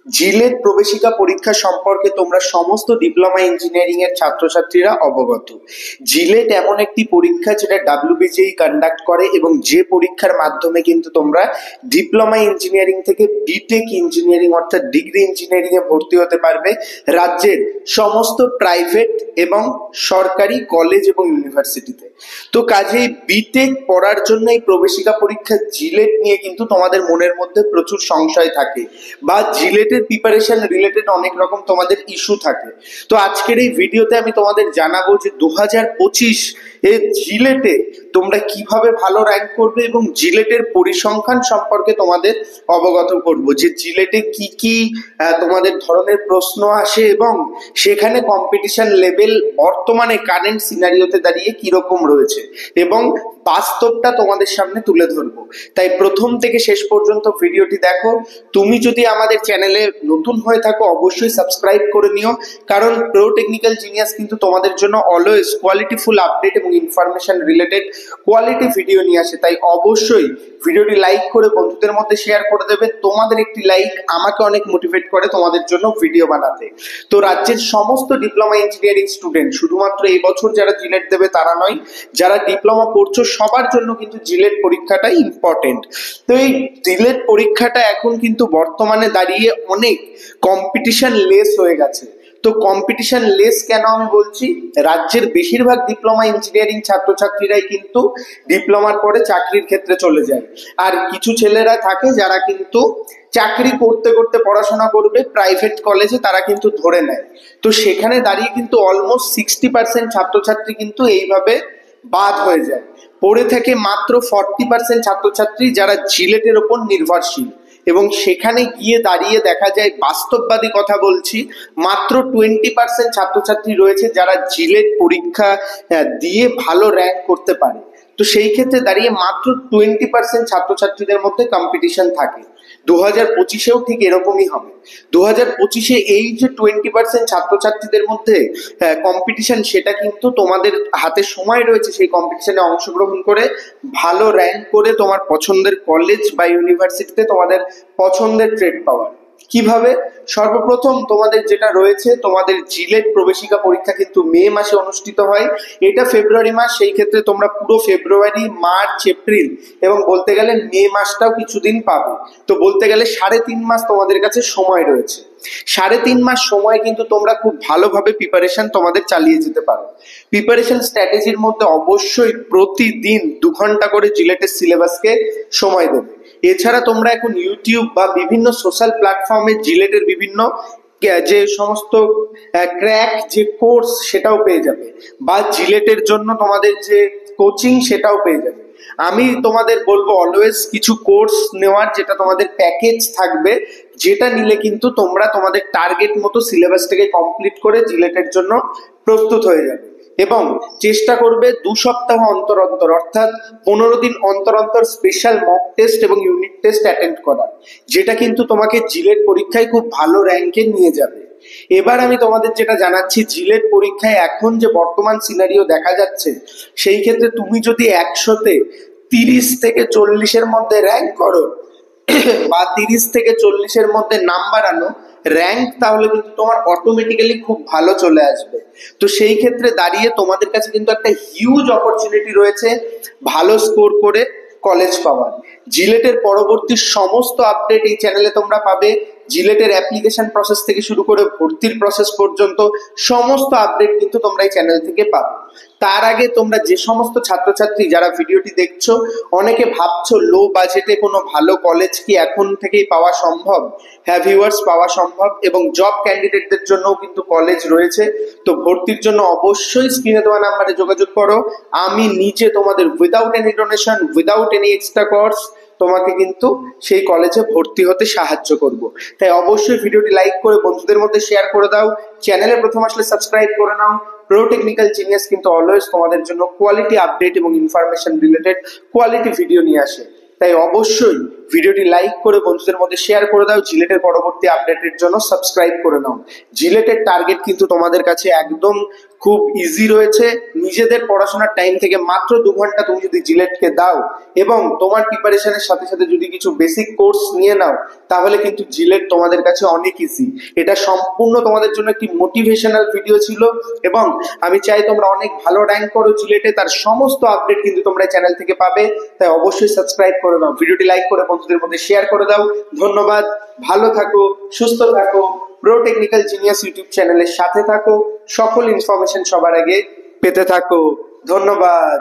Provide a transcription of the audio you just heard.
JELET প্রবেশিকা পরীক্ষা সম্পর্কে তোমরা সমস্ত ডিপ্লোমা ইঞ্জিনিয়ারিং এর ছাত্রছাত্রীরা অবগত। জিলেট এমন একটি পরীক্ষা যেটা WBJEE কন্ডাক্ট করে এবং যে পরীক্ষার মাধ্যমে কিন্তু তোমরা ডিপ্লোমা ইঞ্জিনিয়ারিং থেকে বিটেক ইঞ্জিনিয়ারিং অর্থাৎ ডিগ্রি ইঞ্জিনিয়ারিং এ ভর্তি হতে পারবে রাজ্যের সমস্ত প্রাইভেট এবং সরকারি কলেজ এবং ইউনিভার্সিটিতে। তো কাজেই বিটেক পড়ার জন্য এই প্রবেশিকা পরীক্ষা জিলেট নিয়ে কিন্তু তোমাদের মনের মধ্যে প্রচুর সংশয় থাকে বা জিলেটের প্রিপারেশন রিলেটেড অনেক রকম তোমাদের ইস্যু থাকে। তো আজকের এই ভিডিওতে আমি তোমাদের জানাবো যে 2025 এর জিলেটে তোমরা কিভাবে ভালো র্যাঙ্ক করবে এবং জিলেটের পরিসংখ্যান সম্পর্কে তোমাদের অবগত করব যে জিলেটে কি কি তোমাদের ধরনের প্রশ্ন আসে এবং সেখানে কম্পিটিশন লেভেল বর্তমানে কারেন্ট সিনারিওতে দাঁড়িয়ে কিরকম রয়েছে এবং বাস্তবটা তোমাদের সামনে তুলে ধরবো। তাই প্রথম থেকে শেষ পর্যন্ত ভিডিওটি দেখো। তুমি যদি আমাদের চ্যানেলে নতুন হয়ে থাকো অবশ্যই সাবস্ক্রাইব করে নিও, কারণ প্রো টেকনিক্যাল জিনিয়াস কিন্তু তোমাদের জন্য অলওয়েজ কোয়ালিটিফুল আপডেট এবং ইনফরমেশন রিলেটেড কোয়ালিটি ভিডিও নিয়ে আসে। তাই অবশ্যই ভিডিওটি লাইক করে বন্ধুদের মধ্যে শেয়ার করে দেবে। তোমাদের একটি লাইক আমাকে অনেক মোটিভেট করে তোমাদের জন্য ভিডিও বানাতে। তো রাজ্যের সমস্ত ডিপ্লোমা ইঞ্জিনিয়ারিং স্টুডেন্ট, শুধুমাত্র এই বছর যারা জিলেট দেবে তারা নয়, যারা ডিপ্লোমা পড়ছো সবার জন্য কিন্তু জিলেট পরীক্ষাটা ইম্পর্টেন্ট। তো এই জিলেট পরীক্ষাটা এখন কিন্তু বর্তমানে দাঁড়িয়ে অনেক কম্পিটিশন লেস হয়ে গেছে। তো কম্পিটিশন লেস কেন আমি বলছি, রাজ্যের বেশিরভাগ ডিপ্লোমা ইঞ্জিনিয়ারিং ছাত্রছাত্রীরাই কিন্তু ডিপ্লোমার পরে চাকরির ক্ষেত্রে চলে যায়, আর কিছু ছেলেরা থাকে যারা কিন্তু চাকরি করতে করতে পড়াশোনা করবে প্রাইভেট কলেজে, তারা কিন্তু ধরে নেয়। তো সেখানে দাঁড়িয়ে কিন্তু অলমোস্ট 60% ছাত্রছাত্রী কিন্তু এইভাবে বাদ হয়ে যায়। পড়ে থেকে মাত্র 40% ছাত্রছাত্রী যারা জিলেটের ওপর নির্ভরশীল, এবং সেখানে গিয়ে দাঁড়িয়ে দেখা যায়, বাস্তববাদী কথা বলছি, মাত্র 20% ছাত্রছাত্রী রয়েছে যারা জিলেট পরীক্ষা দিয়ে ভালো র্যাঙ্ক করতে পারে। তো সেই ক্ষেত্রে দাঁড়িয়ে মাত্র 20% ছাত্রছাত্রীদের মধ্যে কম্পিটিশন থাকে। 2025-এও ঠিক এরকমই হবে। 2025-এ এই যে 20% ছাত্রছাত্রীদের মধ্যে কম্পিটিশন, সেটা কিন্তু তোমাদের হাতে সময় রয়েছে সেই কম্পিটিশনে অংশগ্রহণ করে ভালো র্যাঙ্ক করে তোমার পছন্দের কলেজ বা ইউনিভার্সিটিতে তোমাদের পছন্দের ট্রেড পাওয়ার। কিভাবে? সর্বপ্রথম তোমাদের যেটা রয়েছে, তোমাদের জিলেট প্রবেশিকা পরীক্ষা কিন্তু মে মাসে অনুষ্ঠিত হয়, এটা ফেব্রুয়ারি মাস। সেই ক্ষেত্রে তোমরা পুরো ফেব্রুয়ারি, মার্চ, এপ্রিল এবং বলতে গেলে মে মাসটাও কিছুদিন পাবে। তো বলতে গেলে 3.5 মাস তোমাদের কাছে সময় রয়েছে। 3.5 মাস সময় কিন্তু তোমরা খুব ভালোভাবে প্রিপারেশন তোমাদের চালিয়ে যেতে পারো। প্রিপারেশন স্ট্র্যাটেজির মধ্যে অবশ্যই প্রতিদিন 2 ঘন্টা করে জিলেটের সিলেবাসকে সময় দেবে। এছাড়া তোমরা এখন ইউটিউব বা বিভিন্ন সোশ্যাল প্ল্যাটফর্মে জিলেটের বিভিন্ন যে সমস্ত ক্র্যাক যে কোর্স সেটাও পেয়ে যাবে, বা জিলেটের জন্য তোমাদের যে কোচিং সেটাও পেয়ে যাবে। আমি তোমাদের বলবো অলওয়েজ কিছু কোর্স নেওয়ার, যেটা তোমাদের প্যাকেজ থাকবে, যেটা নিলে কিন্তু তোমরা তোমাদের টার্গেট মতো সিলেবাসটাকে কমপ্লিট করে জিলেটের জন্য প্রস্তুত হয়ে যাবে। এবং চেষ্টা করবে 2 সপ্তাহ অন্তর অন্তর অর্থাৎ 15 দিন অন্তর অন্তর স্পেশাল মক টেস্ট এবং ইউনিট টেস্ট অ্যাটেন্ড করা, যেটা কিন্তু তোমাকে জিলেট পরীক্ষায় খুব ভালো র্যাঙ্কে নিয়ে যাবে। এবার আমি তোমাদের যেটা জানাচ্ছি, জিলেট পরীক্ষায় এখন যে বর্তমান সিনারিও দেখা যাচ্ছে, সেই ক্ষেত্রে তুমি যদি 100-তে 30 থেকে 40-এর মধ্যে র্যাঙ্ক করো বা 30 থেকে 40-এর মধ্যে নাম্বার আনো র্যাঙ্ক, তাহলে কিন্তু তোমার অটোমেটিক্যালি খুব ভালো চলে আসবে। তো সেই ক্ষেত্রে দাঁড়িয়ে তোমাদের কাছে কিন্তু একটা হিউজ অপরচুনিটি রয়েছে ভালো স্কোর করে কলেজ পাওয়ার। জিলেটের পরবর্তী সমস্ত আপডেট এই চ্যানেলে তোমরা পাবে। জিলেটের অ্যাপ্লিকেশন প্রসেস থেকে শুরু করে ভর্তির প্রসেস পর্যন্ত সমস্ত আপডেট কিন্তু তোমরা এই চ্যানেল থেকে পাবে। তার আগে তোমরা যে সমস্ত ছাত্রছাত্রী যারা ভিডিওটি দেখছো, অনেকে ভাবছো লো বাজেটে কোনো ভালো কলেজ কি এখন থেকেই পাওয়া সম্ভব? হ্যাঁ ভিউয়ার্স, পাওয়া সম্ভব, এবং জব ক্যান্ডিডেটদের জন্যও কিন্তু কলেজ রয়েছে। তো ভর্তির জন্য অবশ্যই স্ক্রিনে দেওয়া নাম্বারে যোগাযোগ করো। আমি নিজে তোমাদের without any donation, without any extra cost তোমাকে কিন্তু সেই কলেজে ভর্তি হতে সাহায্য করব। তাই অবশ্যই ভিডিওটি লাইক করে বন্ধুদের মধ্যে শেয়ার করে দাও। চ্যানেলে প্রথম আসলে সাবস্ক্রাইব করে নাও। প্রো টেকনিক্যাল জিনিয়াস কিন্তু অলওয়েজ তোমাদের জন্য কোয়ালিটি আপডেট এবং ইনফরমেশন রিলেটেড কোয়ালিটি ভিডিও নিয়ে আসে। তাই অবশ্যই ভিডিওটি লাইক করে বন্ধুদের মধ্যে শেয়ার করে দাও। জিলেটের পরবর্তী আপডেটের জন্য সাবস্ক্রাইব করে নাও। জিলেটের টার্গেট কিন্তু তোমাদের কাছে একদম খুব ইজি রয়েছে। নিজেদের পড়াশোনার টাইম থেকে মাত্র 2 ঘন্টা তুমি যদি জিলেটকে দাও এবং তোমার প্রিপারেশনের সাথে সাথে যদি কিছু বেসিক কোর্স নিয়ে নাও, তাহলে কিন্তু জিলেট তোমাদের কাছে অনেক ইজি। এটা সম্পূর্ণ তোমাদের জন্য একটি মোটিভেশনাল ভিডিও ছিল এবং আমি চাই তোমরা অনেক ভালো র্যাঙ্ক করো জিলেটে। তার সমস্ত আপডেট কিন্তু তোমরা চ্যানেল থেকে পাবে, তাই অবশ্যই সাবস্ক্রাইব করে দাও, ভিডিওটি লাইক করে বন্ধুদের মধ্যে শেয়ার করে দাও। ধন্যবাদ, ভালো থাকো, সুস্থ থাকো, প্রো টেকনিক্যাল জিনিয়াস ইউটিউব চ্যানেলের সাথে থাকো, সকল ইনফরমেশন সবার আগে পেতে থাকো। ধন্যবাদ।